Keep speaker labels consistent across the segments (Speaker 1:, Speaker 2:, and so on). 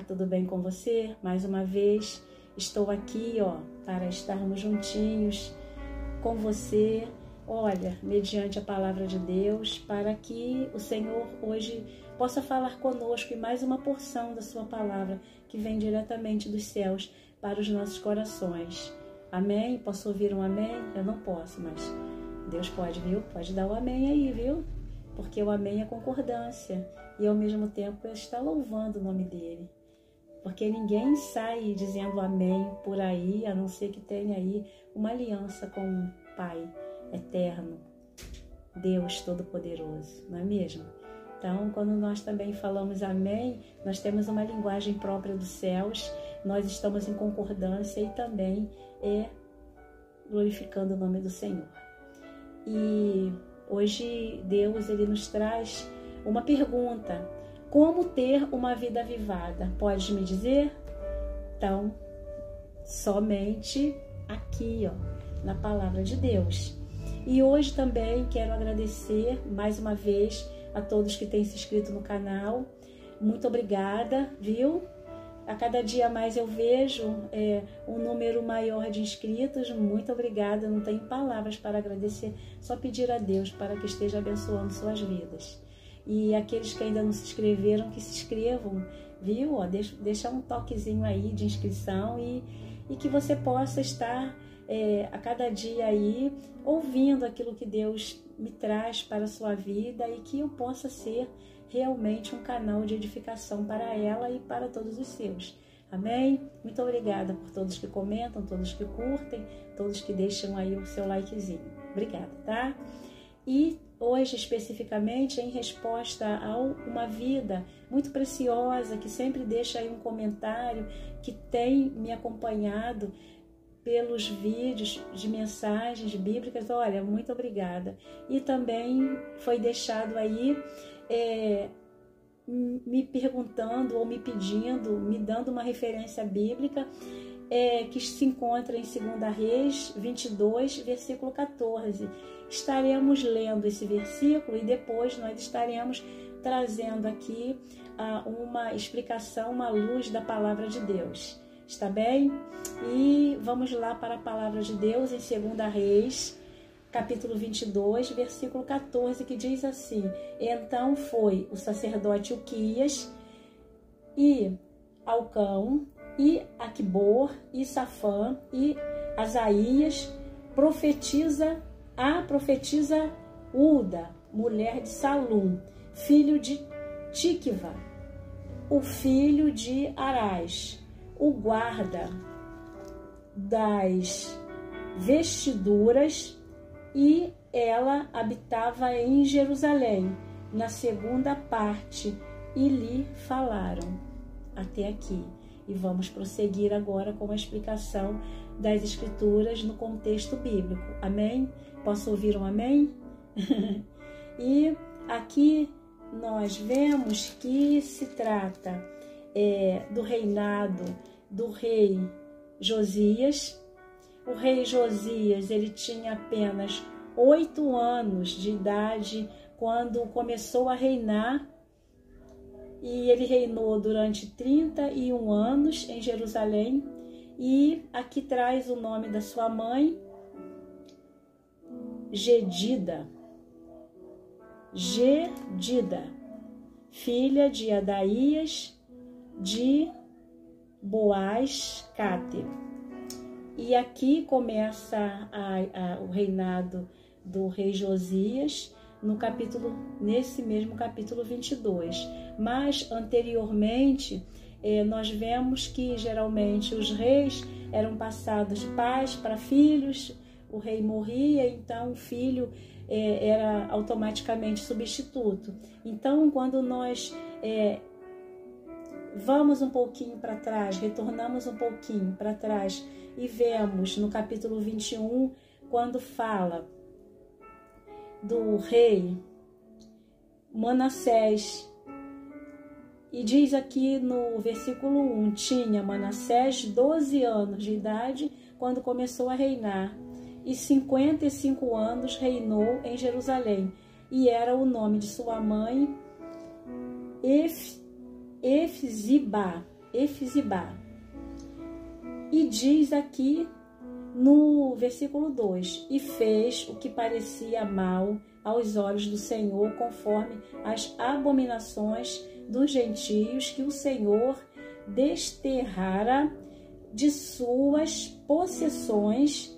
Speaker 1: tudo bem com você? Mais uma vez estou aqui, para estarmos juntinhos com você, mediante a palavra de Deus, para que o Senhor hoje possa falar conosco e mais uma porção da sua palavra que vem diretamente dos céus para os nossos corações. Amém? Posso ouvir um amém? Eu não posso, mas Deus pode, viu? Pode dar o amém aí, viu? Porque o amém é concordância e ao mesmo tempo está louvando o nome dele. Porque ninguém sai dizendo amém por aí, a não ser que tenha aí uma aliança com o Pai eterno, Deus Todo-Poderoso, não é mesmo? Então, quando nós também falamos amém, nós temos uma linguagem própria dos céus, nós estamos em concordância e também glorificando o nome do Senhor. E hoje Deus ele nos traz uma pergunta: como ter uma vida avivada? Pode me dizer? Então, somente aqui, na palavra de Deus. E hoje também quero agradecer mais uma vez a todos que têm se inscrito no canal. Muito obrigada, viu? A cada dia mais eu vejo um número maior de inscritos. Muito obrigada, não tenho palavras para agradecer, só pedir a Deus para que esteja abençoando suas vidas. E aqueles que ainda não se inscreveram, que se inscrevam, viu? Deixa um toquezinho aí de inscrição e que você possa estar a cada dia aí ouvindo aquilo que Deus me traz para a sua vida e que eu possa ser realmente um canal de edificação para ela e para todos os seus. Amém? Muito obrigada por todos que comentam, todos que curtem, todos que deixam aí o seu likezinho. Obrigada, tá? E hoje, especificamente, em resposta a uma vida muito preciosa, que sempre deixa aí um comentário, que tem me acompanhado pelos vídeos de mensagens bíblicas, olha, muito obrigada. E também foi deixado aí me perguntando ou me pedindo, me dando uma referência bíblica que se encontra em 2 Reis 22, versículo 14. Estaremos lendo esse versículo e depois nós estaremos trazendo aqui uma explicação, uma luz da palavra de Deus. Está bem? E vamos lá para a palavra de Deus em 2 Reis, capítulo 22, versículo 14, que diz assim: Então foi o sacerdote Uquias e Alcão e Aquibor e Safã e Asaías a profetisa Uda, mulher de Salum, filho de Tiquva, o filho de Arás, o guarda das vestiduras, e ela habitava em Jerusalém, na segunda parte, e lhe falaram. Até aqui. E vamos prosseguir agora com a explicação das Escrituras no contexto bíblico. Amém? Posso ouvir um amém? E aqui nós vemos que se trata do reinado do rei Josias. O rei Josias, ele tinha apenas 8 anos de idade quando começou a reinar, e ele reinou durante 31 anos em Jerusalém. E aqui traz o nome da sua mãe, Gedida, filha de Adaías, de Boaz-Cate. E aqui começa o reinado do rei Josias, nesse mesmo capítulo 22. Mas anteriormente, nós vemos que geralmente os reis eram passados de pais para filhos, o rei morria, então o filho era automaticamente substituto. Então, quando nós vamos um pouquinho para trás, retornamos um pouquinho para trás e vemos no capítulo 21, quando fala do rei Manassés, e diz aqui no versículo 1, tinha Manassés 12 anos de idade quando começou a reinar, e 55 anos reinou em Jerusalém, e era o nome de sua mãe Efzibá, Efzibá. E diz aqui no versículo 2: e fez o que parecia mal aos olhos do Senhor, conforme as abominações dos gentios que o Senhor desterrara de suas possessões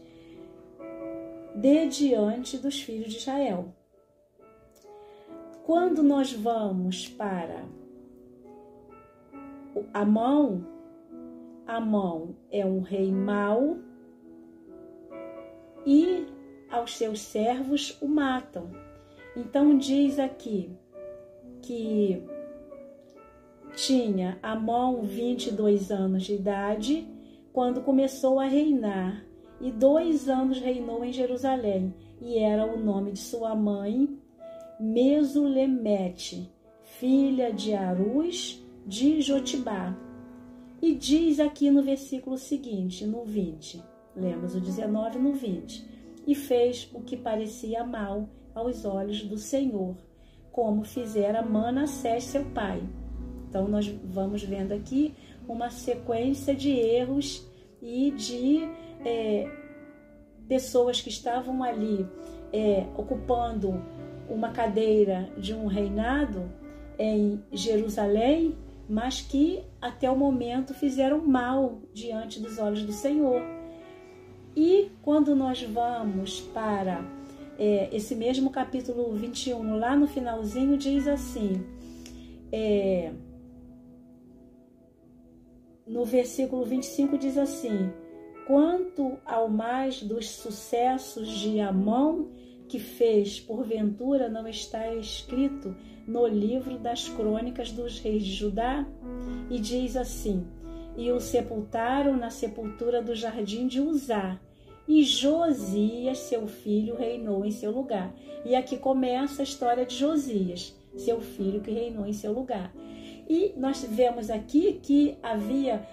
Speaker 1: de diante dos filhos de Israel. Quando nós vamos para Amon é um rei mau e aos seus servos o matam. Então diz aqui que tinha Amon 22 anos de idade quando começou a reinar, e 2 anos reinou em Jerusalém, e era o nome de sua mãe Mesulemete, filha de Aruz de Jotibá. E diz aqui no versículo seguinte, no 20, lemos o 19 no 20, e fez o que parecia mal aos olhos do Senhor, como fizera Manassés seu pai. Então nós vamos vendo aqui uma sequência de erros e de pessoas que estavam ali ocupando uma cadeira de um reinado em Jerusalém, mas que até o momento fizeram mal diante dos olhos do Senhor. E quando nós vamos para esse mesmo capítulo 21, lá no finalzinho, diz assim, no versículo 25 diz assim: quanto ao mais dos sucessos de Amon que fez, porventura não está escrito no livro das crônicas dos reis de Judá? E diz assim: e o sepultaram na sepultura do jardim de Uzá, e Josias, seu filho, reinou em seu lugar. E aqui começa a história de Josias, seu filho que reinou em seu lugar. E nós vemos aqui que havia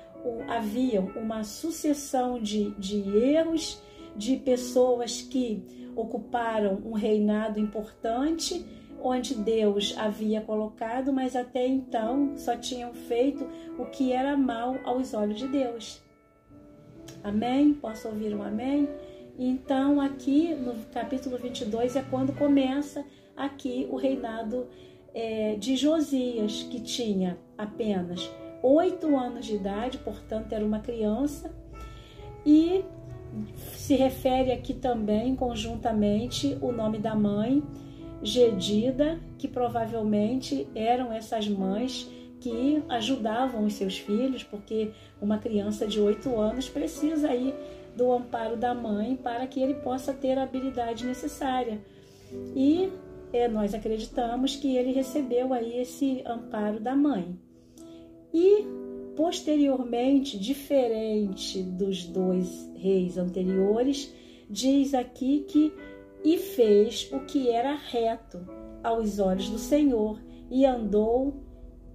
Speaker 1: uma sucessão de erros, de pessoas que ocuparam um reinado importante, onde Deus havia colocado, mas até então só tinham feito o que era mal aos olhos de Deus. Amém? Posso ouvir um amém? Então aqui no capítulo 22 é quando começa aqui o reinado de Josias, que tinha apenas 8 anos de idade, portanto era uma criança, e se refere aqui também conjuntamente o nome da mãe, Gedida, que provavelmente eram essas mães que ajudavam os seus filhos, porque uma criança de 8 anos precisa aí do amparo da mãe para que ele possa ter a habilidade necessária. E nós acreditamos que ele recebeu aí esse amparo da mãe. E posteriormente, diferente dos 2 reis anteriores, diz aqui que e fez o que era reto aos olhos do Senhor, e andou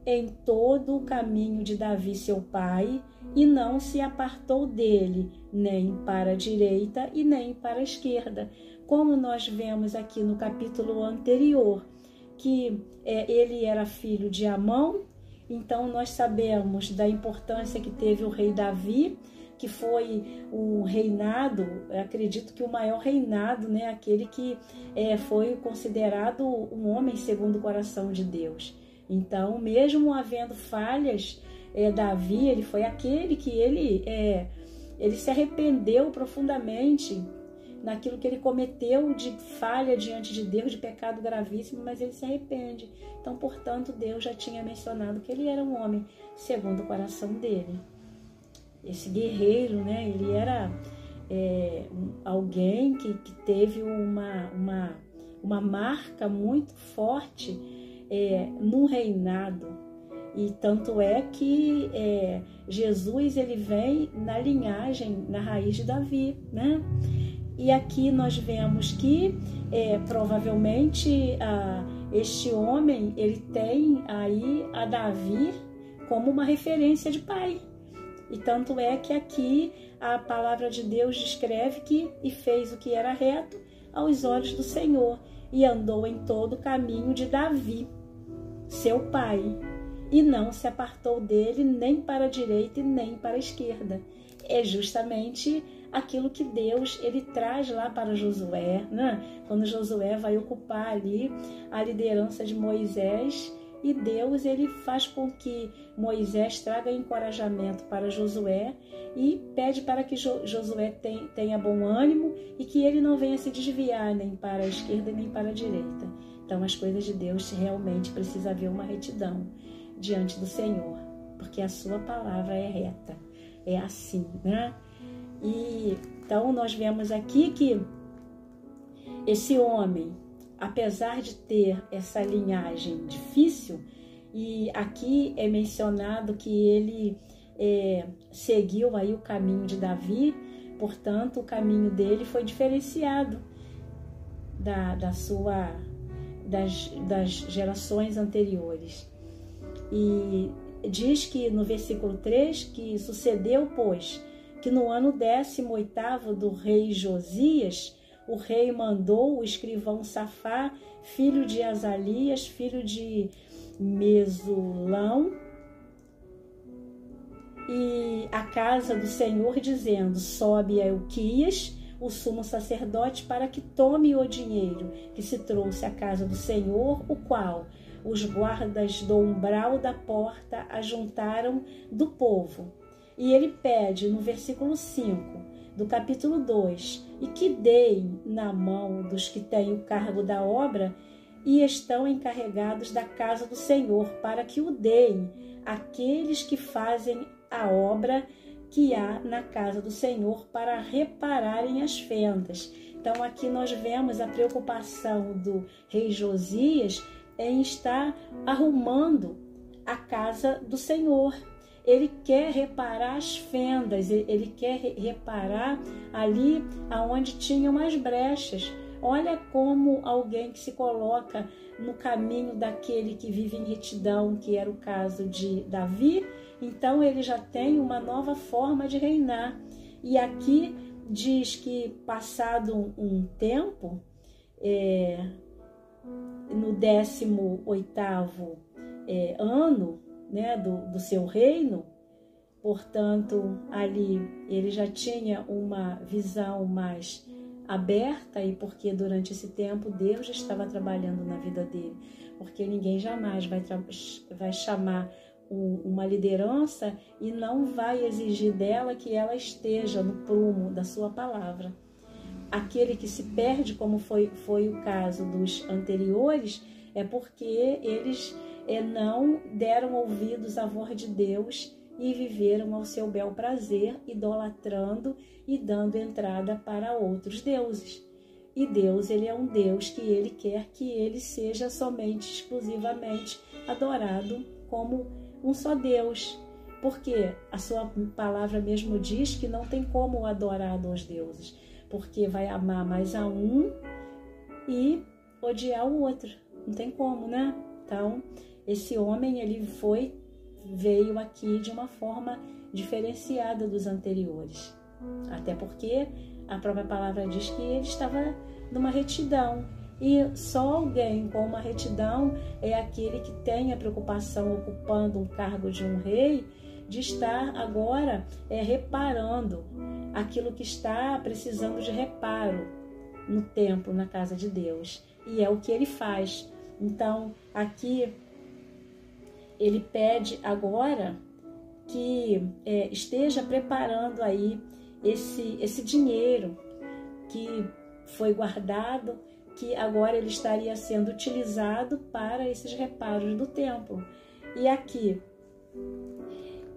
Speaker 1: em todo o caminho de Davi seu pai, e não se apartou dele, nem para a direita e nem para a esquerda. Como nós vemos aqui no capítulo anterior, que ele era filho de Amon, então nós sabemos da importância que teve o rei Davi, que foi um reinado, acredito que o maior reinado, né? Aquele que foi considerado um homem segundo o coração de Deus. Então, mesmo havendo falhas, Davi, ele foi aquele que ele se arrependeu profundamente naquilo que ele cometeu de falha diante de Deus, de pecado gravíssimo, mas ele se arrepende. Então, portanto, Deus já tinha mencionado que ele era um homem segundo o coração dele. Esse guerreiro, né, ele era alguém que teve uma marca muito forte num reinado. E tanto é que Jesus ele vem na linhagem, na raiz de Davi, né? E aqui nós vemos que provavelmente este homem ele tem aí a Davi como uma referência de pai. E tanto é que aqui a palavra de Deus descreve que e fez o que era reto aos olhos do Senhor, e andou em todo o caminho de Davi, seu pai, e não se apartou dele nem para a direita e nem para a esquerda. É justamente aquilo que Deus ele traz lá para Josué, né? Quando Josué vai ocupar ali a liderança de Moisés, e Deus ele faz com que Moisés traga encorajamento para Josué e pede para que Josué tenha bom ânimo e que ele não venha se desviar nem para a esquerda nem para a direita. Então as coisas de Deus realmente precisa haver uma retidão diante do Senhor, porque a sua palavra é reta, é assim, né? E então nós vemos aqui que esse homem, apesar de ter essa linhagem difícil, e aqui é mencionado que ele seguiu aí o caminho de Davi, portanto o caminho dele foi diferenciado das gerações anteriores. E diz que no versículo 3 que sucedeu, pois, que no ano 18º do rei Josias, o rei mandou o escrivão Safá, filho de Azalias, filho de Mesulão, e a casa do Senhor, dizendo: sobe a Euquias, o sumo sacerdote, para que tome o dinheiro que se trouxe à casa do Senhor, o qual os guardas do umbral da porta ajuntaram do povo. E ele pede no versículo 5 do capítulo 2, e que deem na mão dos que têm o cargo da obra e estão encarregados da casa do Senhor, para que o deem àqueles que fazem a obra que há na casa do Senhor, para repararem as fendas. Então aqui nós vemos a preocupação do rei Josias em estar arrumando a casa do Senhor. Ele quer reparar as fendas, ele quer reparar ali aonde tinham as brechas. Olha como alguém que se coloca no caminho daquele que vive em retidão, que era o caso de Davi, então ele já tem uma nova forma de reinar. E aqui diz que passado um tempo, no 18º ano, né, do seu reino, portanto, ali ele já tinha uma visão mais aberta, e porque durante esse tempo Deus estava trabalhando na vida dele, porque ninguém jamais vai chamar uma liderança e não vai exigir dela que ela esteja no prumo da sua palavra. Aquele que se perde, como foi o caso dos anteriores, é porque eles não deram ouvidos à voz de Deus e viveram ao seu bel prazer, idolatrando e dando entrada para outros deuses. E Deus, ele é um Deus que ele quer que ele seja somente, exclusivamente adorado como um só Deus. Porque a sua palavra mesmo diz que não tem como adorar dois deuses, porque vai amar mais a um e odiar o outro. Não tem como, né? Então, esse homem, ele veio aqui de uma forma diferenciada dos anteriores. Até porque a própria palavra diz que ele estava numa retidão. E só alguém com uma retidão é aquele que tem a preocupação, ocupando um cargo de um rei, de estar agora reparando aquilo que está precisando de reparo no templo, na casa de Deus. E é o que ele faz. Então, aqui ele pede agora que esteja preparando aí esse dinheiro que foi guardado, que agora ele estaria sendo utilizado para esses reparos do templo. E aqui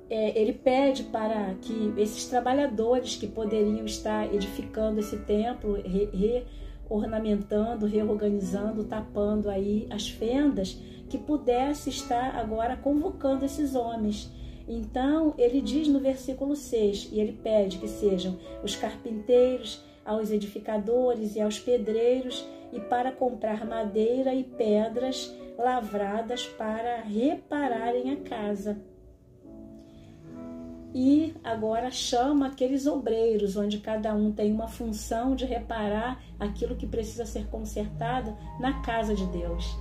Speaker 1: ele pede para que esses trabalhadores que poderiam estar edificando esse templo, ornamentando, reorganizando, tapando aí as fendas, que pudesse estar agora convocando esses homens. Então, ele diz no versículo 6, e ele pede que sejam os carpinteiros, aos edificadores e aos pedreiros, e para comprar madeira e pedras lavradas para repararem a casa. E agora chama aqueles obreiros, onde cada um tem uma função de reparar aquilo que precisa ser consertado na casa de Deus,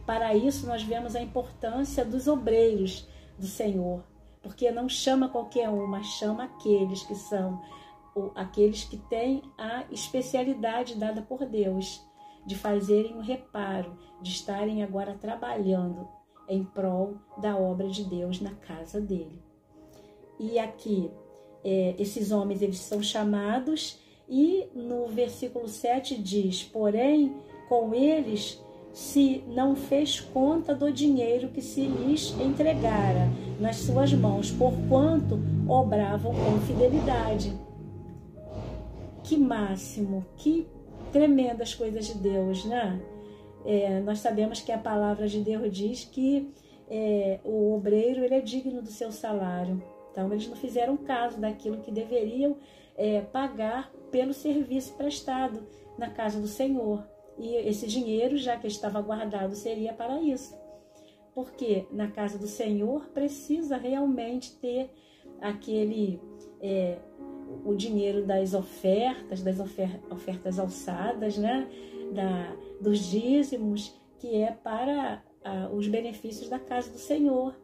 Speaker 1: Para isso nós vemos a importância dos obreiros do Senhor, porque não chama qualquer um, mas chama aqueles que são aqueles que têm a especialidade dada por Deus de fazerem o reparo, de estarem agora trabalhando em prol da obra de Deus na casa dele. E aqui, esses homens, eles são chamados, e no versículo 7 diz: porém, com eles se não fez conta do dinheiro que se lhes entregara nas suas mãos, porquanto obravam com fidelidade. Que máximo, que tremendas coisas de Deus, né? Nós sabemos que a palavra de Deus diz que o obreiro, ele é digno do seu salário. Então, eles não fizeram caso daquilo que deveriam pagar pelo serviço prestado na casa do Senhor. E esse dinheiro, já que estava guardado, seria para isso. Porque na casa do Senhor precisa realmente ter o dinheiro das ofertas alçadas, né? Dos dízimos, que é para os benefícios da casa do Senhor.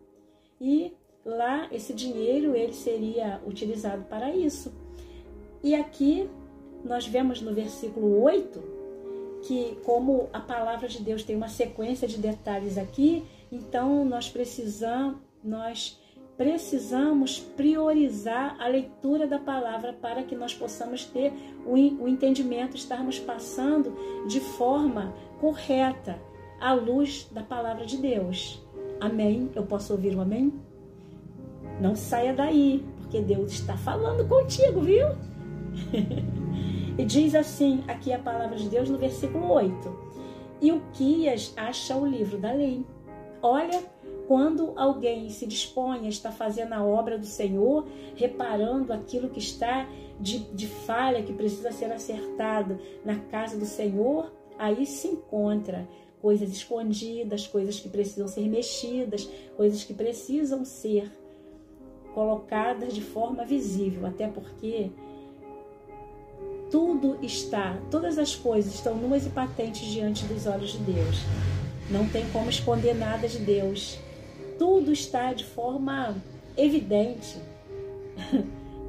Speaker 1: E lá esse dinheiro, ele seria utilizado para isso. E aqui nós vemos no versículo 8 que, como a palavra de Deus tem uma sequência de detalhes aqui, então nós precisamos priorizar a leitura da palavra para que nós possamos ter o entendimento, estarmos passando de forma correta à luz da palavra de Deus. Amém? Eu posso ouvir um amém? Não saia daí, porque Deus está falando contigo, viu? E diz assim, aqui a palavra de Deus no versículo 8: e Ilquias acha o livro da lei. Olha, quando alguém se dispõe a estar fazendo a obra do Senhor, reparando aquilo que está de falha, que precisa ser acertado na casa do Senhor, aí se encontra coisas escondidas, coisas que precisam ser mexidas, coisas que precisam ser colocadas de forma visível, até porque todas as coisas estão nuas e patentes diante dos olhos de Deus. Não tem como esconder nada de Deus. Tudo está de forma evidente.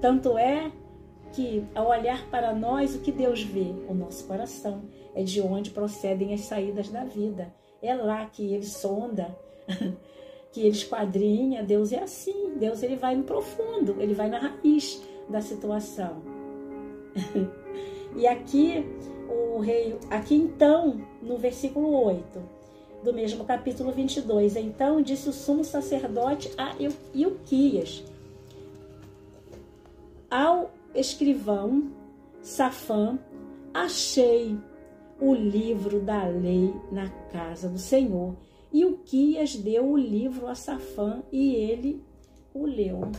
Speaker 1: Tanto é que, ao olhar para nós, o que Deus vê? O nosso coração. É de onde procedem as saídas da vida. É lá que Ele sonda, que Ele esquadrinha. Deus é assim. Deus, ele vai no profundo, Ele vai na raiz da situação. E aqui, então, no versículo 8, do mesmo capítulo 22, então disse o sumo sacerdote a Ilquias, ao escrivão Safã: achei o livro da lei na casa do Senhor. E Ilquias deu o livro a Safã e ele o leu.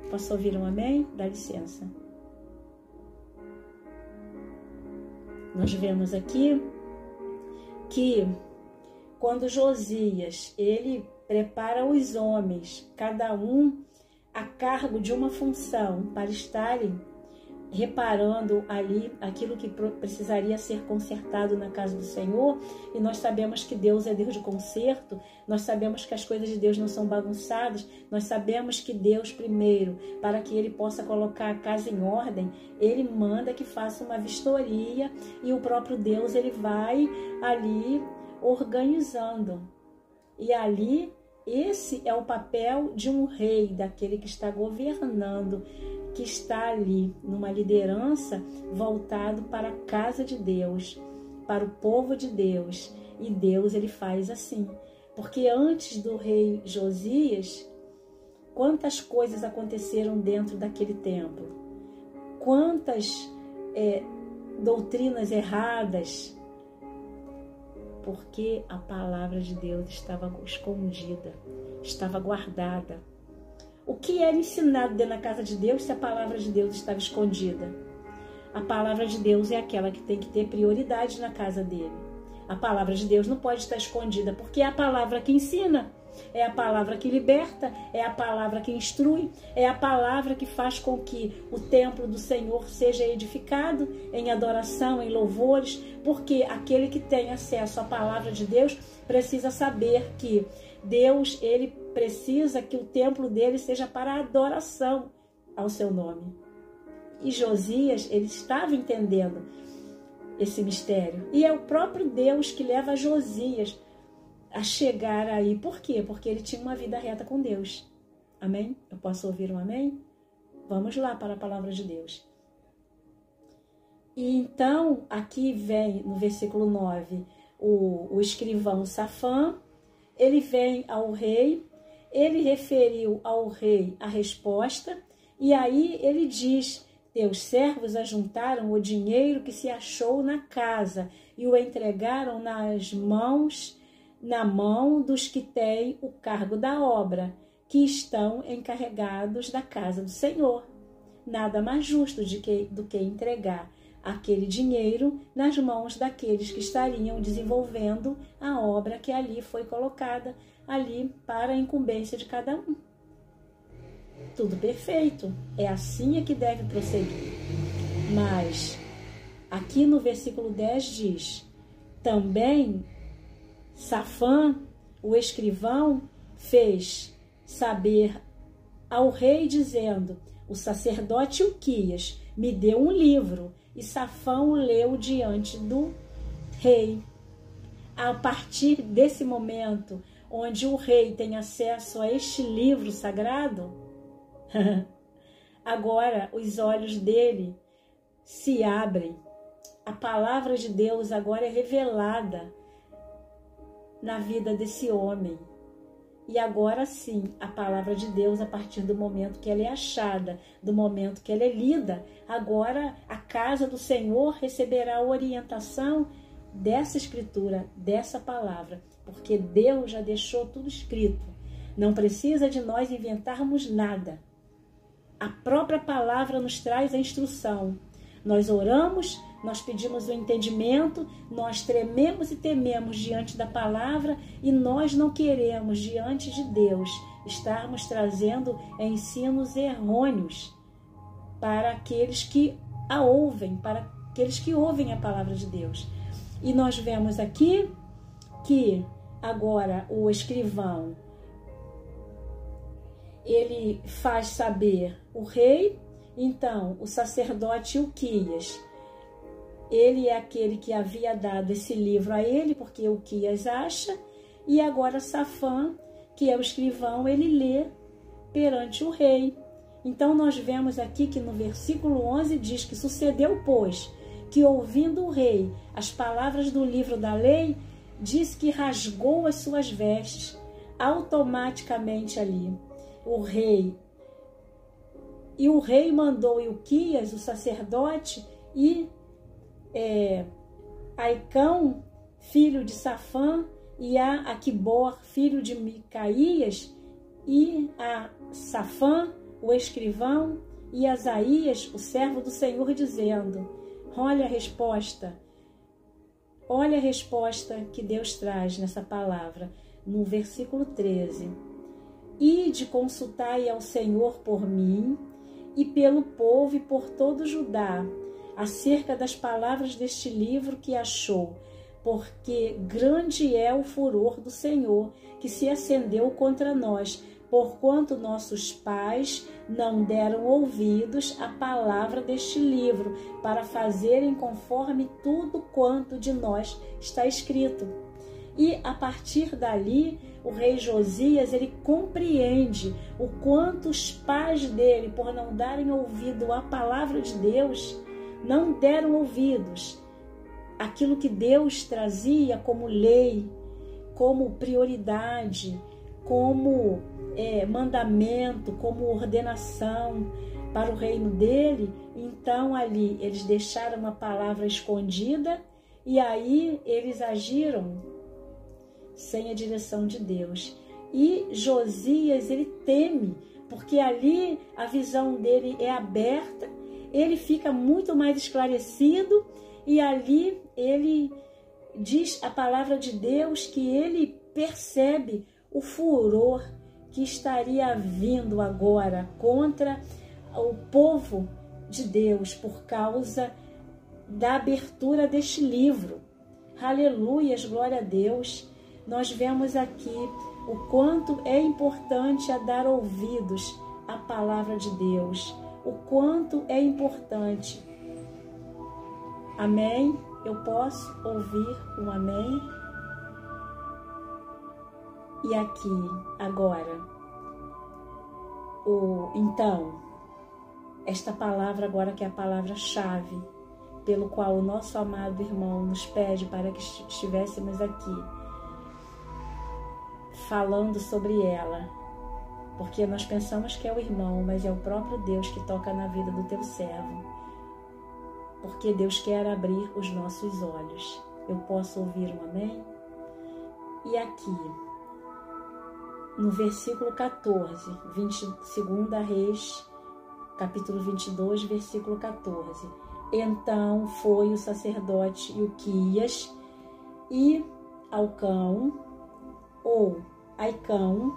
Speaker 1: Posso ouvir um amém? Dá licença. Nós vemos aqui que quando Josias, ele prepara os homens, cada um a cargo de uma função, para estarem reparando ali aquilo que precisaria ser consertado na casa do Senhor, e nós sabemos que Deus é Deus de conserto, nós sabemos que as coisas de Deus não são bagunçadas, nós sabemos que Deus, primeiro, para que Ele possa colocar a casa em ordem, Ele manda que faça uma vistoria, e o próprio Deus, Ele vai ali organizando. E ali, esse é o papel de um rei, daquele que está governando, que está ali numa liderança voltado para a casa de Deus, para o povo de Deus. E Deus, ele faz assim. Porque antes do rei Josias, quantas coisas aconteceram dentro daquele templo? Quantas doutrinas erradas? Porque a palavra de Deus estava escondida, estava guardada. O que era ensinado dentro da casa de Deus se a palavra de Deus estava escondida? A palavra de Deus é aquela que tem que ter prioridade na casa dele. A palavra de Deus não pode estar escondida, porque é a palavra que ensina. É a palavra que liberta, é a palavra que instrui, é a palavra que faz com que o templo do Senhor seja edificado em adoração, em louvores, porque aquele que tem acesso à palavra de Deus precisa saber que Deus, ele precisa que o templo dele seja para adoração ao seu nome. E Josias, ele estava entendendo esse mistério. E é o próprio Deus que leva Josias a chegar aí. Por quê? Porque ele tinha uma vida reta com Deus. Amém? Eu posso ouvir um amém? Vamos lá para a palavra de Deus. E então, aqui vem no versículo 9, o escrivão Safã, ele vem ao rei, ele referiu ao rei a resposta, e aí ele diz: teus servos ajuntaram o dinheiro que se achou na casa e o entregaram na mão dos que têm o cargo da obra, que estão encarregados da casa do Senhor. Nada mais justo do que entregar aquele dinheiro nas mãos daqueles que estariam desenvolvendo a obra que ali foi colocada, ali para a incumbência de cada um. Tudo perfeito, é assim que deve prosseguir. Mas, aqui no versículo 10 diz: também Safã, o escrivão, fez saber ao rei, dizendo: o sacerdote Ilquias me deu um livro, e Safã o leu diante do rei. A partir desse momento, onde o rei tem acesso a este livro sagrado, agora os olhos dele se abrem. A palavra de Deus agora é revelada na vida desse homem. E agora sim, a palavra de Deus, a partir do momento que ela é achada, do momento que ela é lida, agora a casa do Senhor receberá a orientação dessa escritura, dessa palavra, porque Deus já deixou tudo escrito. Não precisa de nós inventarmos nada. A própria palavra nos traz a instrução. Nós oramos, nós pedimos o entendimento, nós trememos e tememos diante da palavra e nós não queremos, diante de Deus, estarmos trazendo ensinos errôneos para aqueles que a ouvem, para aqueles que ouvem a palavra de Deus. E nós vemos aqui que agora o escrivão, ele faz saber o rei. Então o sacerdote Ilquias, ele é aquele que havia dado esse livro a ele, porque Ilquias acha, e agora Safã, que é o escrivão, ele lê perante o rei. Então nós vemos aqui que no versículo 11 diz que sucedeu, pois, que ouvindo o rei as palavras do livro da lei, diz que rasgou as suas vestes. Automaticamente ali, o rei mandou Ilquias, o sacerdote, e Aicão, filho de Safã, e a Aquibor, filho de Micaías, e a Safã, o escrivão, e Asaías, o servo do Senhor, dizendo: olha a resposta que Deus traz nessa palavra, no versículo 13. Ide, consultai ao Senhor por mim, e pelo povo e por todo Judá, acerca das palavras deste livro que achou, porque grande é o furor do Senhor, que se acendeu contra nós, porquanto nossos pais não deram ouvidos à palavra deste livro, para fazerem conforme tudo quanto de nós está escrito. E a partir dali, o rei Josias, ele compreende o quanto os pais dele, por não darem ouvido à palavra de Deus, não deram ouvidos àquilo que Deus trazia como lei, como prioridade, como mandamento, como ordenação para o reino dele. Então ali eles deixaram a palavra escondida e aí eles agiram sem a direção de Deus. E Josias, ele teme, porque ali a visão dele é aberta, ele fica muito mais esclarecido, e ali ele diz a palavra de Deus que ele percebe o furor que estaria vindo agora contra o povo de Deus por causa da abertura deste livro. Aleluias, glória a Deus. Nós vemos aqui o quanto é importante a dar ouvidos à palavra de Deus, o quanto é importante. Amém? Eu posso ouvir um amém? E aqui, agora, então, esta palavra agora que é a palavra-chave, pelo qual o nosso amado irmão nos pede para que estivéssemos aqui, falando sobre ela, porque nós pensamos que é o irmão, mas é o próprio Deus que toca na vida do teu servo, porque Deus quer abrir os nossos olhos. Eu posso ouvir um amém? E aqui, no versículo 14, 22 Reis, capítulo 22, versículo 14. Então foi o sacerdote Ilquias e Alcão, ou Aicão,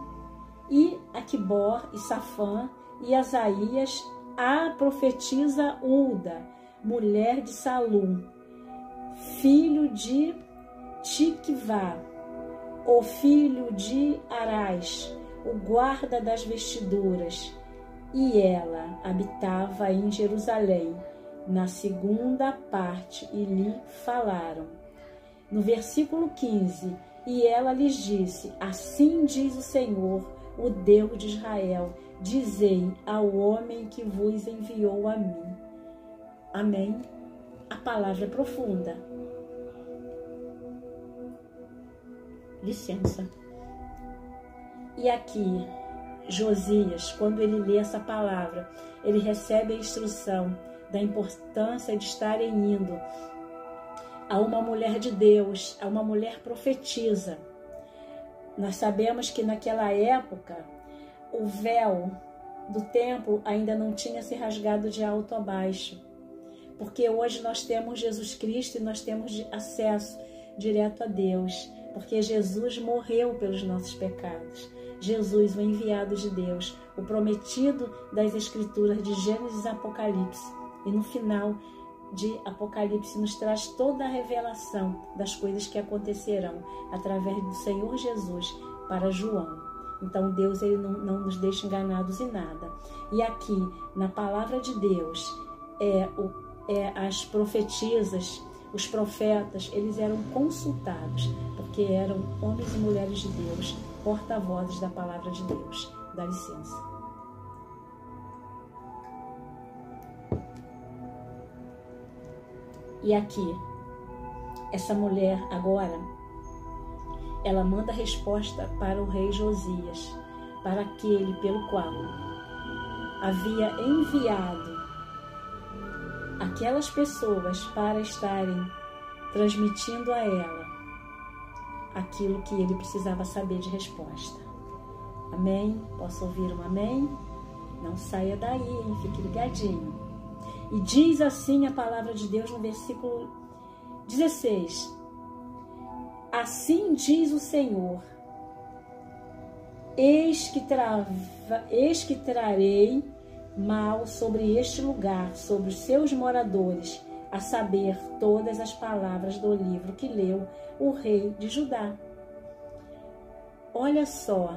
Speaker 1: e Aquibor e Safã, e Asaías, a profetisa Ulda, mulher de Salum, filho de Tiquivá, o filho de Arás, o guarda das vestiduras, e ela habitava em Jerusalém, na segunda parte, e lhe falaram. No versículo 15, e ela lhes disse: assim diz o Senhor, o Deus de Israel, dizei ao homem que vos enviou a mim. Amém? A palavra é profunda. Licença. E aqui, Josias, quando ele lê essa palavra, ele recebe a instrução da importância de estarem indo a uma mulher de Deus, a uma mulher profetisa. Nós sabemos que naquela época o véu do templo ainda não tinha se rasgado de alto a baixo, porque hoje nós temos Jesus Cristo e nós temos acesso direto a Deus, porque Jesus morreu pelos nossos pecados. Jesus, o enviado de Deus, o prometido das Escrituras de Gênesis e Apocalipse. E no final de Apocalipse nos traz toda a revelação das coisas que acontecerão através do Senhor Jesus para João. Então Deus ele não nos deixa enganados em nada. E aqui, na palavra de Deus, as profetisas, os profetas, eles eram consultados, porque eram homens e mulheres de Deus, porta-vozes da palavra de Deus. Dá licença. E aqui, essa mulher agora, ela manda resposta para o rei Josias, para aquele pelo qual havia enviado aquelas pessoas para estarem transmitindo a ela aquilo que ele precisava saber de resposta. Amém? Posso ouvir um amém? Não saia daí, hein? Fique ligadinho. E diz assim a palavra de Deus no versículo 16. Assim diz o Senhor, eis que trarei mal sobre este lugar, sobre os seus moradores, a saber, todas as palavras do livro que leu o rei de Judá. Olha só,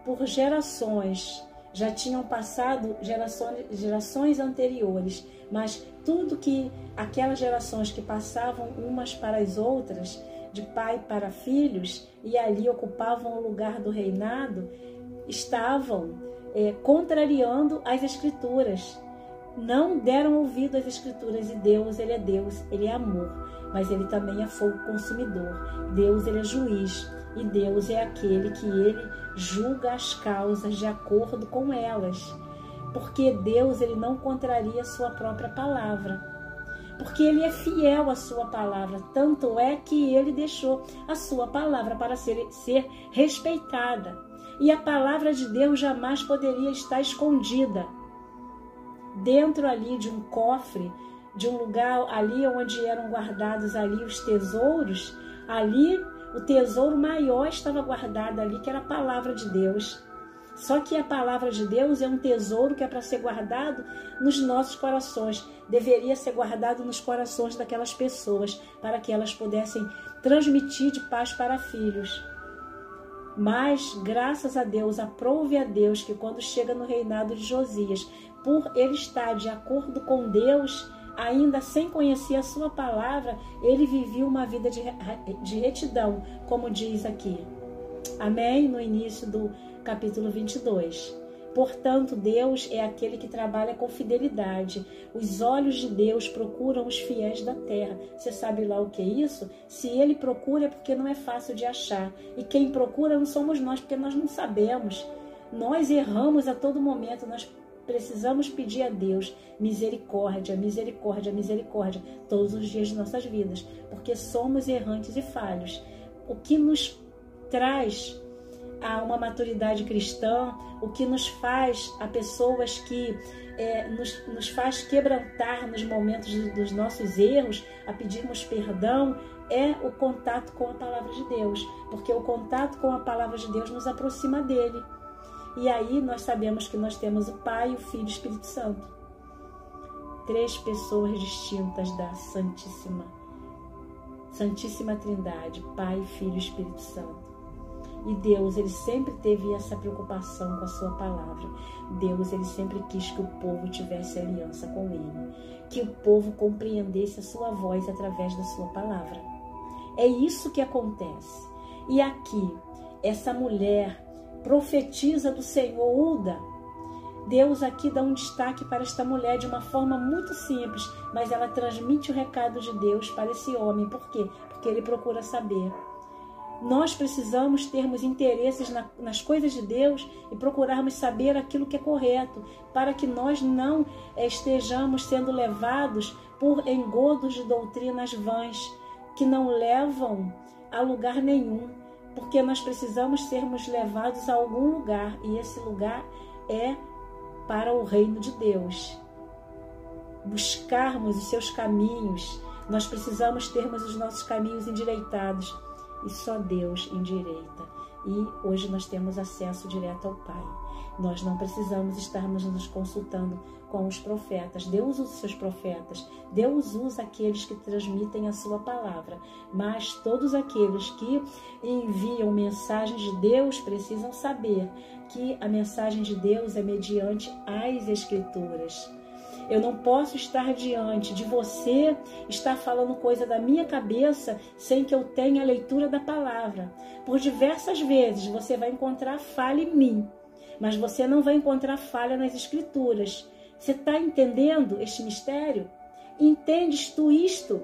Speaker 1: por gerações, já tinham passado gerações anteriores, mas tudo que aquelas gerações que passavam umas para as outras, de pai para filhos, e ali ocupavam o lugar do reinado, estavam contrariando as Escrituras. Não deram ouvido às Escrituras. E Deus, ele é Deus, ele é amor, mas ele também é fogo consumidor. Deus, ele é juiz, e Deus é aquele que ele julga as causas de acordo com elas, porque Deus ele não contraria a sua própria palavra, porque ele é fiel à sua palavra, tanto é que ele deixou a sua palavra para ser respeitada, e a palavra de Deus jamais poderia estar escondida dentro ali de um cofre, de um lugar ali onde eram guardados ali os tesouros. Ali o tesouro maior estava guardado ali, que era a palavra de Deus. Só que a palavra de Deus é um tesouro que é para ser guardado nos nossos corações. Deveria ser guardado nos corações daquelas pessoas, para que elas pudessem transmitir de pais para filhos. Mas, graças a Deus, aprove a Deus que quando chega no reinado de Josias, por ele estar de acordo com Deus, ainda sem conhecer a sua palavra, ele vivia uma vida de retidão, como diz aqui. Amém? No início do capítulo 22. Portanto, Deus é aquele que trabalha com fidelidade. Os olhos de Deus procuram os fiéis da terra. Você sabe lá o que é isso? Se ele procura é porque não é fácil de achar. E quem procura não somos nós, porque nós não sabemos. Nós erramos a todo momento. Nós precisamos pedir a Deus misericórdia, misericórdia, misericórdia, todos os dias de nossas vidas. Porque somos errantes e falhos. O que nos traz a uma maturidade cristã, o que nos faz a pessoas que nos faz quebrantar nos momentos dos nossos erros, a pedirmos perdão, é o contato com a palavra de Deus, porque o contato com a palavra de Deus nos aproxima dele. E aí nós sabemos que nós temos o Pai, o Filho e o Espírito Santo. 3 pessoas distintas da Santíssima Trindade, Pai, Filho e Espírito Santo. E Deus, ele sempre teve essa preocupação com a sua palavra. Deus, ele sempre quis que o povo tivesse aliança com ele, que o povo compreendesse a sua voz através da sua palavra. É isso que acontece. E aqui, essa mulher profetiza do Senhor, Uda. Deus aqui dá um destaque para esta mulher de uma forma muito simples, mas ela transmite o recado de Deus para esse homem. Por quê? Porque ele procura saber. Nós precisamos termos interesses nas coisas de Deus e procurarmos saber aquilo que é correto, para que nós não estejamos sendo levados por engodos de doutrinas vãs, que não levam a lugar nenhum, porque nós precisamos sermos levados a algum lugar, e esse lugar é para o reino de Deus. Buscarmos os seus caminhos, nós precisamos termos os nossos caminhos endireitados, e só Deus endireita. E hoje nós temos acesso direto ao Pai. Nós não precisamos estarmos nos consultando com os profetas. Deus usa os seus profetas. Deus usa aqueles que transmitem a sua palavra. Mas todos aqueles que enviam mensagens de Deus precisam saber que a mensagem de Deus é mediante as Escrituras. Eu não posso estar diante de você, estar falando coisa da minha cabeça, sem que eu tenha a leitura da palavra. Por diversas vezes você vai encontrar falha em mim, mas você não vai encontrar falha nas Escrituras. Você está entendendo este mistério? Entendes tu isto?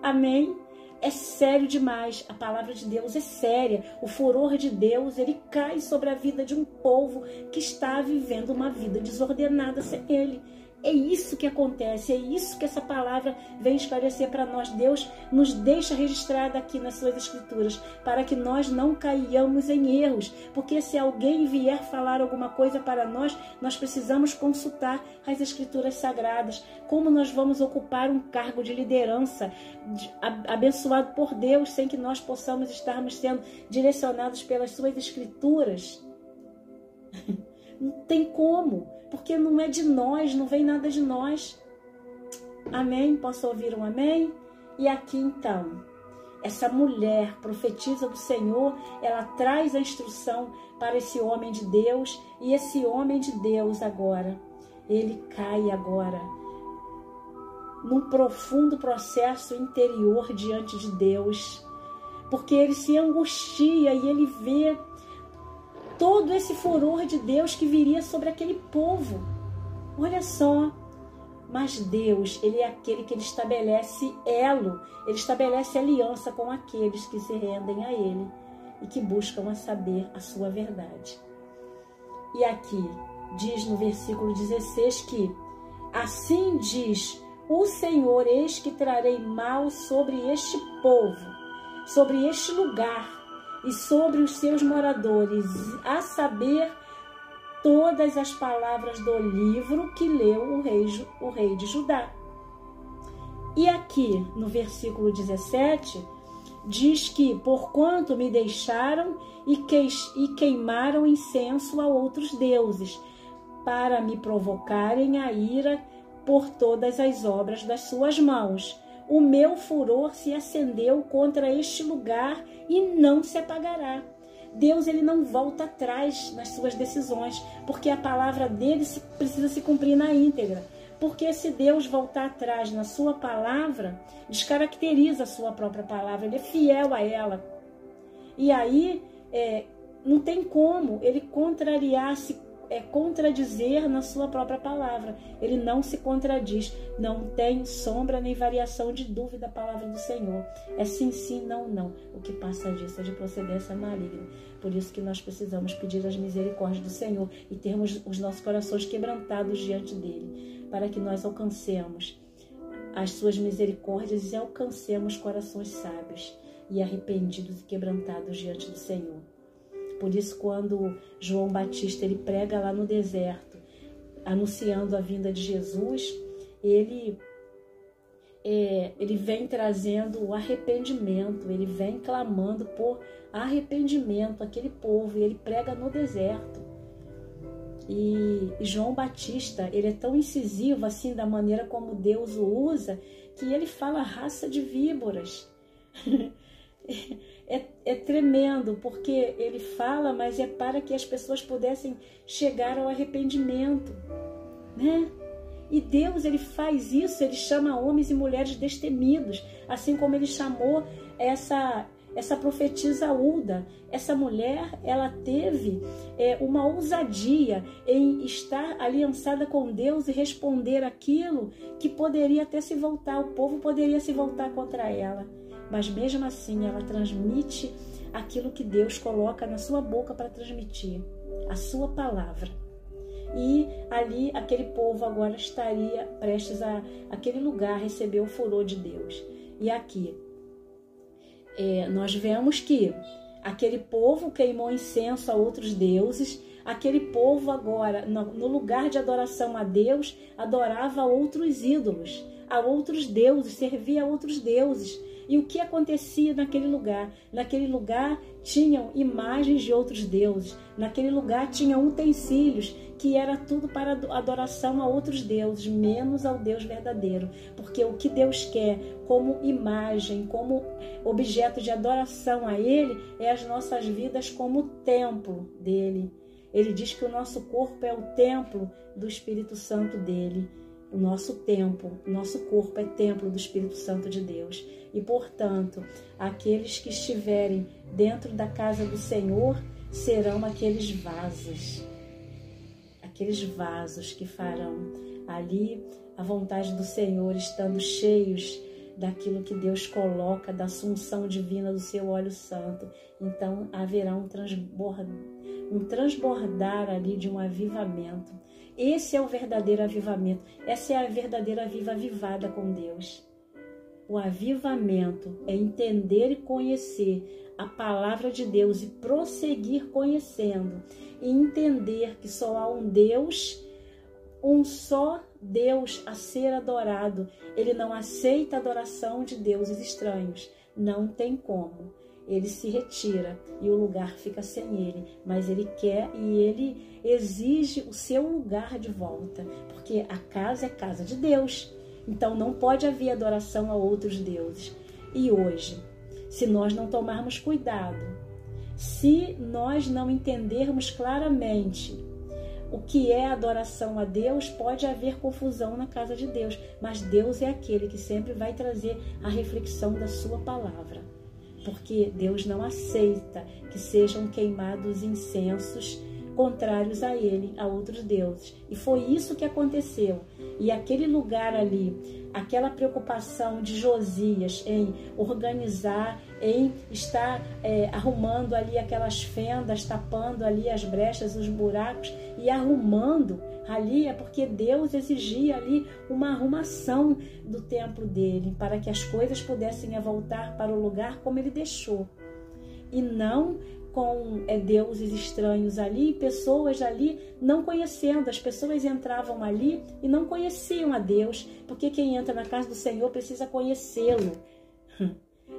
Speaker 1: Amém? É sério demais, a palavra de Deus é séria. O furor de Deus, ele cai sobre a vida de um povo que está vivendo uma vida desordenada sem ele. É isso que acontece, é isso que essa palavra vem esclarecer para nós. Deus nos deixa registrada aqui nas suas Escrituras, para que nós não caiamos em erros, porque se alguém vier falar alguma coisa para nós, nós precisamos consultar as Escrituras Sagradas. Como nós vamos ocupar um cargo de liderança abençoado por Deus, sem que nós possamos estarmos sendo direcionados pelas suas Escrituras? Não tem como, porque não é de nós, não vem nada de nós. Amém? Posso ouvir um amém? E aqui então, essa mulher profetiza do Senhor, ela traz a instrução para esse homem de Deus, e esse homem de Deus agora, ele cai agora num profundo processo interior diante de Deus, porque ele se angustia e ele vê todo esse furor de Deus que viria sobre aquele povo. Olha só, mas Deus, ele é aquele que ele estabelece elo, ele estabelece aliança com aqueles que se rendem a ele e que buscam a saber a sua verdade. E aqui diz no versículo 16 que assim diz o Senhor, eis que trarei mal sobre este povo, sobre este lugar, e sobre os seus moradores, a saber, todas as palavras do livro que leu o rei de Judá. E aqui, no versículo 17, diz que, porquanto me deixaram e queimaram incenso a outros deuses, para me provocarem a ira por todas as obras das suas mãos. O meu furor se acendeu contra este lugar e não se apagará. Deus, ele não volta atrás nas suas decisões, porque a palavra dele precisa se cumprir na íntegra. Porque se Deus voltar atrás na sua palavra, descaracteriza a sua própria palavra, ele é fiel a ela. E aí, não tem como ele contradizer na sua própria palavra. Ele não se contradiz, não tem sombra nem variação de dúvida a palavra do Senhor. É sim, sim, não, não. O que passa disso é de procedência maligna. Por isso que nós precisamos pedir as misericórdias do Senhor e termos os nossos corações quebrantados diante dele, para que nós alcancemos as suas misericórdias e alcancemos corações sábios e arrependidos e quebrantados diante do Senhor. Por isso, quando João Batista ele prega lá no deserto, anunciando a vinda de Jesus, ele vem trazendo o arrependimento, ele vem clamando por arrependimento aquele povo, e ele prega no deserto. E João Batista, ele é tão incisivo assim da maneira como Deus o usa, que ele fala raça de víboras. É tremendo, porque ele fala, mas é para que as pessoas pudessem chegar ao arrependimento, né? E Deus, ele faz isso, ele chama homens e mulheres destemidos, assim como ele chamou essa profetisa Hulda. Essa mulher, ela teve uma ousadia em estar aliançada com Deus e responder aquilo que poderia até se voltar, o povo poderia se voltar contra ela. Mas mesmo assim, ela transmite aquilo que Deus coloca na sua boca para transmitir, a sua palavra. E ali, aquele povo agora estaria prestes aquele lugar receber o furor de Deus. E aqui, nós vemos que aquele povo queimou incenso a outros deuses. Aquele povo agora, no lugar de adoração a Deus, adorava outros ídolos, a outros deuses, servia a outros deuses. E o que acontecia naquele lugar? Naquele lugar tinham imagens de outros deuses. Naquele lugar tinham utensílios que era tudo para adoração a outros deuses, menos ao Deus verdadeiro. Porque o que Deus quer como imagem, como objeto de adoração a Ele, é as nossas vidas como templo dEle. Ele diz que o nosso corpo é o templo do Espírito Santo dEle. O nosso corpo é templo do Espírito Santo de Deus. E, portanto, aqueles que estiverem dentro da casa do Senhor serão aqueles vasos que farão ali a vontade do Senhor, estando cheios daquilo que Deus coloca, da assunção divina do seu óleo santo. Então, haverá um transbordar ali de um avivamento. Esse é o verdadeiro avivamento. Essa é a verdadeira avivada com Deus. O avivamento é entender e conhecer a palavra de Deus e prosseguir conhecendo. E entender que só há um Deus, um só Deus a ser adorado. Ele não aceita a adoração de deuses estranhos. Não tem como. Ele se retira e o lugar fica sem ele, mas ele quer e ele exige o seu lugar de volta, porque a casa é casa de Deus, então não pode haver adoração a outros deuses. E hoje, se nós não tomarmos cuidado, se nós não entendermos claramente o que é adoração a Deus, pode haver confusão na casa de Deus, mas Deus é aquele que sempre vai trazer a reflexão da sua palavra. Porque Deus não aceita que sejam queimados incensos contrários a Ele, a outros deuses. E foi isso que aconteceu. E aquele lugar ali, aquela preocupação de Josias em organizar, em estar arrumando ali aquelas fendas, tapando ali as brechas, os buracos e arrumando ali, é porque Deus exigia ali uma arrumação do templo dele, para que as coisas pudessem voltar para o lugar como ele deixou. E não com deuses estranhos ali, pessoas ali não conhecendo. As pessoas entravam ali e não conheciam a Deus, porque quem entra na casa do Senhor precisa conhecê-lo.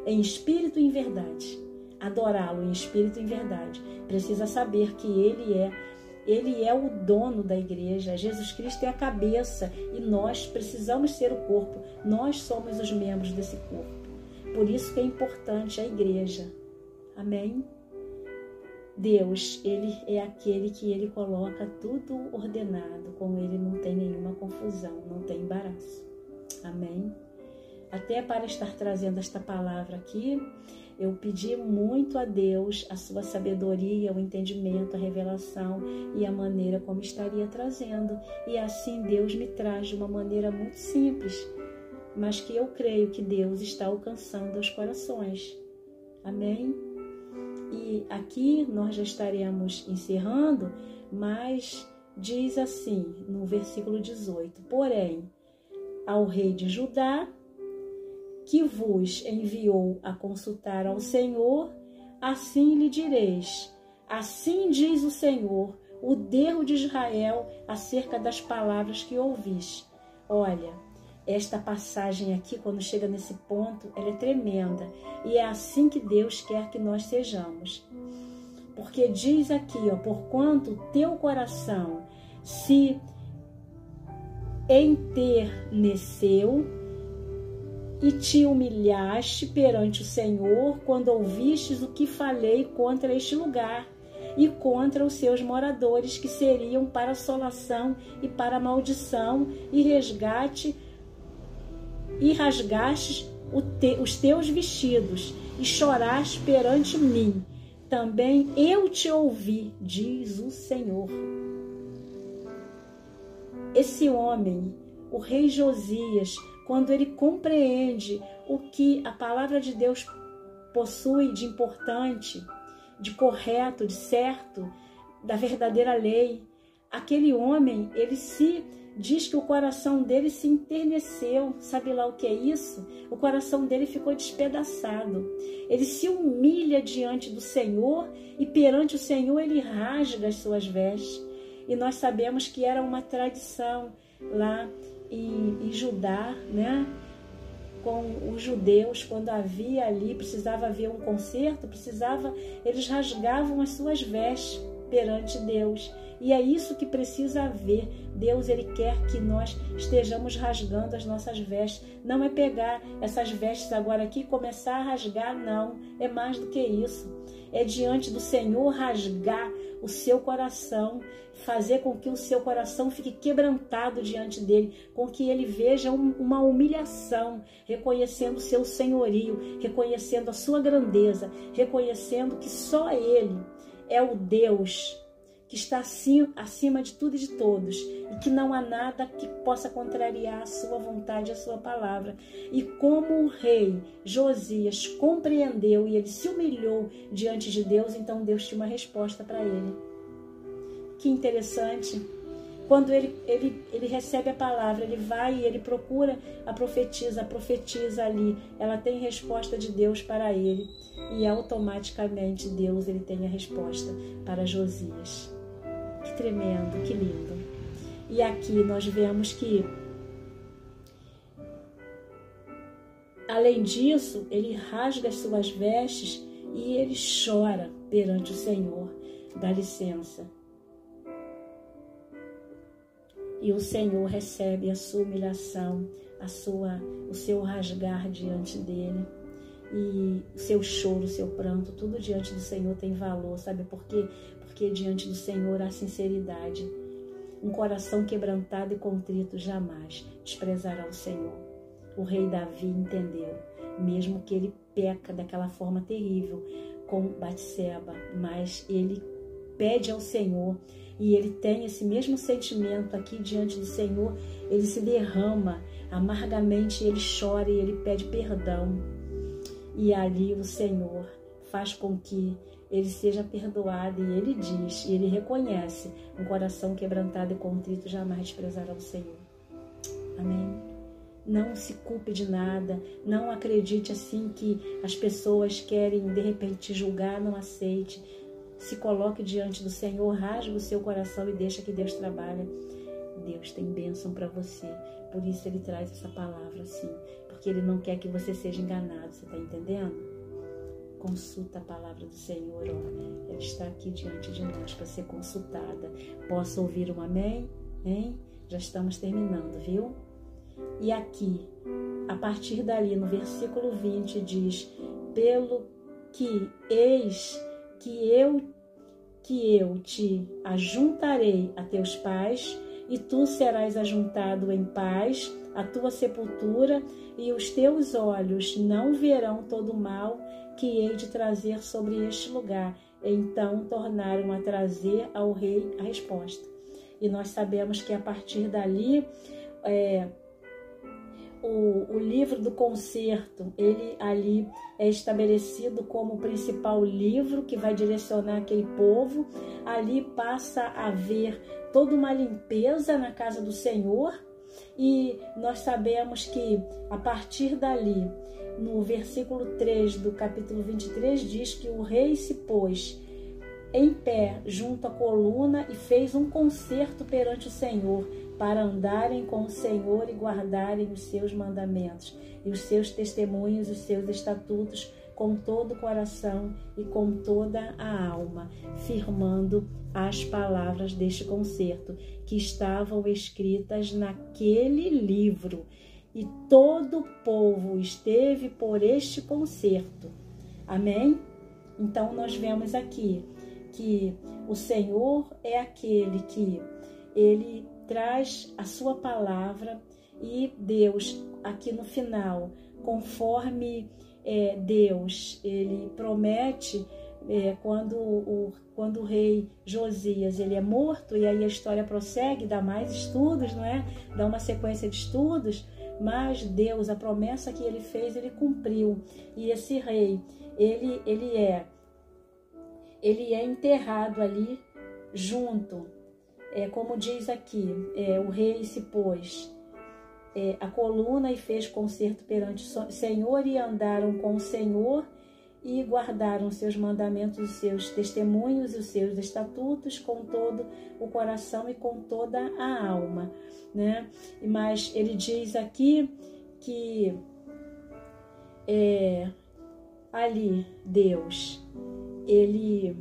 Speaker 1: em espírito e em verdade. Adorá-lo em espírito e em verdade. Precisa saber que Ele é o dono da igreja. Jesus Cristo é a cabeça e nós precisamos ser o corpo. Nós somos os membros desse corpo. Por isso que é importante a igreja. Amém? Deus, Ele é aquele que Ele coloca tudo ordenado. Com Ele não tem nenhuma confusão, não tem embaraço. Amém? Até para estar trazendo esta palavra aqui, eu pedi muito a Deus a sua sabedoria, o entendimento, a revelação e a maneira como estaria trazendo. E assim Deus me traz de uma maneira muito simples, mas que eu creio que Deus está alcançando os corações. Amém? E aqui nós já estaremos encerrando, mas diz assim, no versículo 18: porém, ao rei de Judá, que vos enviou a consultar ao Senhor, assim lhe direis: assim diz o Senhor, o Deus de Israel, acerca das palavras que ouvis. Olha, esta passagem aqui, quando chega nesse ponto, ela é tremenda. E é assim que Deus quer que nós sejamos. Porque diz aqui, porquanto teu coração se enterneceu e te humilhaste perante o Senhor quando ouvistes o que falei contra este lugar e contra os seus moradores, que seriam para assolação e para maldição, e rasgastes os teus vestidos e choraste perante mim. Também eu te ouvi, diz o Senhor. Esse homem, o rei Josias, quando ele compreende o que a palavra de Deus possui de importante, de correto, de certo, da verdadeira lei, aquele homem, ele se diz que o coração dele se enterneceu. Sabe lá o que é isso? O coração dele ficou despedaçado. Ele se humilha diante do Senhor e perante o Senhor ele rasga as suas vestes. E nós sabemos que era uma tradição lá em Judá, né? Com os judeus, quando havia ali, precisava haver um concerto, eles rasgavam as suas vestes perante Deus. E é isso que precisa haver. Deus, Ele quer que nós estejamos rasgando as nossas vestes. Não é pegar essas vestes agora aqui e começar a rasgar, não. É mais do que isso. É diante do Senhor rasgar o seu coração, fazer com que o seu coração fique quebrantado diante dele, com que ele veja uma humilhação, reconhecendo o seu senhorio, reconhecendo a sua grandeza, reconhecendo que só ele é o Deus que está acima de tudo e de todos, e que não há nada que possa contrariar a sua vontade, a sua palavra. E como o rei Josias compreendeu e ele se humilhou diante de Deus, então Deus tinha uma resposta para ele. Que interessante. Quando ele recebe a palavra, ele vai e ele procura a profetisa ali, ela tem resposta de Deus para ele, e automaticamente Deus ele tem a resposta para Josias. Que tremendo, que lindo. E aqui nós vemos que, além disso, ele rasga as suas vestes e ele chora perante o Senhor. Dá licença. E o Senhor recebe a sua humilhação, o seu rasgar diante dele. E o seu choro, o seu pranto, tudo diante do Senhor tem valor. Sabe por quê? Porque diante do Senhor há sinceridade. Um coração quebrantado e contrito jamais desprezará o Senhor. O rei Davi entendeu, mesmo que ele peca daquela forma terrível com Batseba, mas ele pede ao Senhor, e ele tem esse mesmo sentimento aqui diante do Senhor. Ele se derrama amargamente, ele chora e ele pede perdão. E ali o Senhor faz com que ele seja perdoado, e ele diz, e ele reconhece: um coração quebrantado e contrito jamais desprezará o Senhor. Amém? Não se culpe de nada, não acredite assim que as pessoas querem de repente te julgar, não aceite. Se coloque diante do Senhor, rasgue o seu coração e deixa que Deus trabalhe. Deus tem bênção para você, por isso Ele traz essa palavra assim, porque Ele não quer que você seja enganado, você está entendendo? Consulta a palavra do Senhor, ó. Ela está aqui diante de nós para ser consultada. Posso ouvir um amém? Hein? Já estamos terminando, viu? E aqui, a partir dali, no versículo 20, diz: pelo que eis que eu te ajuntarei a teus pais, e tu serás ajuntado em paz à tua sepultura, e os teus olhos não verão todo o mal que hei de trazer sobre este lugar. Então tornaram a trazer ao rei a resposta. E nós sabemos que a partir dali, o livro do concerto, ele ali é estabelecido como o principal livro que vai direcionar aquele povo. Ali passa a haver toda uma limpeza na casa do Senhor, e nós sabemos que a partir dali, no versículo 3 do capítulo 23, diz que o rei se pôs em pé junto à coluna e fez um concerto perante o Senhor, para andarem com o Senhor e guardarem os seus mandamentos e os seus testemunhos, os seus estatutos, com todo o coração e com toda a alma, firmando as palavras deste concerto, que estavam escritas naquele livro. E todo o povo esteve por este concerto. Amém? Então nós vemos aqui que o Senhor é aquele que Ele traz a sua palavra, e Deus, aqui no final, conforme Deus, Ele promete, quando o rei Josias ele é morto, e aí a história prossegue, dá mais estudos, não é? Dá uma sequência de estudos, mas Deus, a promessa que Ele fez, Ele cumpriu. E esse rei, ele é enterrado ali junto, como diz aqui, o rei se pôs a coluna e fez concerto perante o Senhor, e andaram com o Senhor e guardaram os seus mandamentos, os seus testemunhos e os seus estatutos com todo o coração e com toda a alma, né? Mas ele diz aqui que ali Deus, ele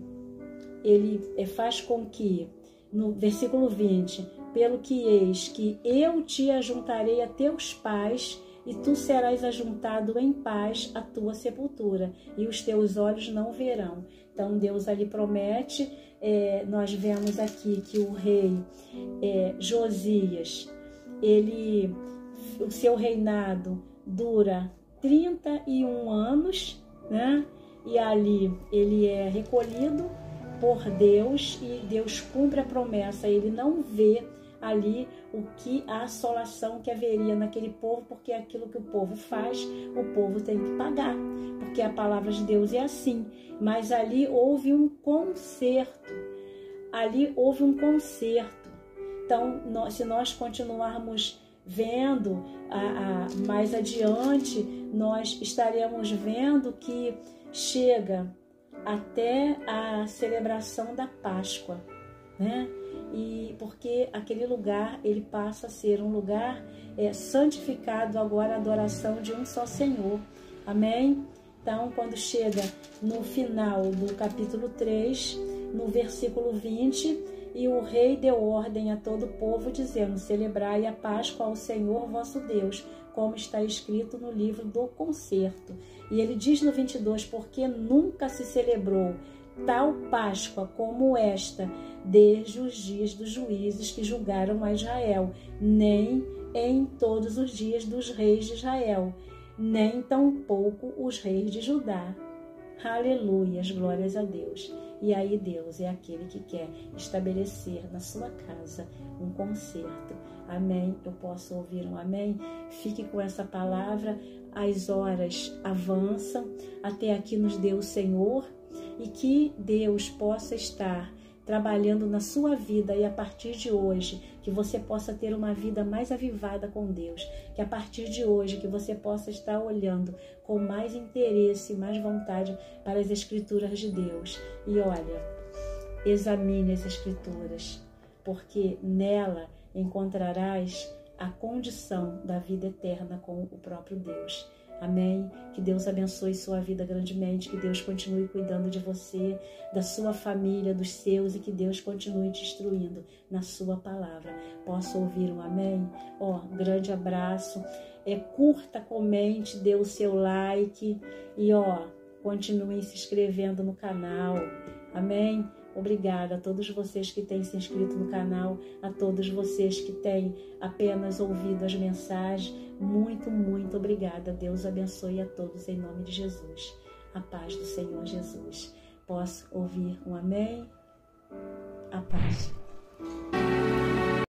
Speaker 1: faz com que, no versículo 20, pelo que eis que eu te ajuntarei a teus pais, e tu serás ajuntado em paz à tua sepultura, e os teus olhos não verão. Então Deus ali promete. Nós vemos aqui que o rei Josias, o seu reinado dura 31 anos, né? E ali ele é recolhido por Deus, e Deus cumpre a promessa. Ele não vê ali a assolação que haveria naquele povo, porque aquilo que o povo faz, o povo tem que pagar, porque a palavra de Deus é assim. Mas ali houve um conserto, Então, se nós continuarmos vendo mais adiante, nós estaremos vendo que chega até a celebração da Páscoa, né? E porque aquele lugar ele passa a ser um lugar santificado agora, a adoração de um só Senhor. Amém? Então, quando chega no final do capítulo 3, no versículo 20, e o rei deu ordem a todo o povo, dizendo: celebrai a Páscoa ao Senhor vosso Deus, como está escrito no livro do concerto. E ele diz no 22, porque nunca se celebrou tal Páscoa como esta, desde os dias dos juízes que julgaram a Israel, nem em todos os dias dos reis de Israel, nem tampouco os reis de Judá. Aleluias, glórias a Deus. E aí Deus é aquele que quer estabelecer na sua casa um concerto. Amém? Eu posso ouvir um amém? Fique com essa palavra. As horas avançam, até aqui nos deu o Senhor, e que Deus possa estar trabalhando na sua vida, e a partir de hoje que você possa ter uma vida mais avivada com Deus, que a partir de hoje que você possa estar olhando com mais interesse e mais vontade para as Escrituras de Deus. E olha, examine as Escrituras, porque nela encontrarás a condição da vida eterna com o próprio Deus. Amém? Que Deus abençoe sua vida grandemente, que Deus continue cuidando de você, da sua família, dos seus, e que Deus continue te instruindo na sua palavra. Posso ouvir um amém? Grande abraço. Curta, comente, dê o seu like e continue se inscrevendo no canal. Amém? Obrigada a todos vocês que têm se inscrito no canal, a todos vocês que têm apenas ouvido as mensagens. Muito, muito obrigada. Deus abençoe a todos em nome de Jesus. A paz do Senhor Jesus. Posso ouvir um amém? A paz.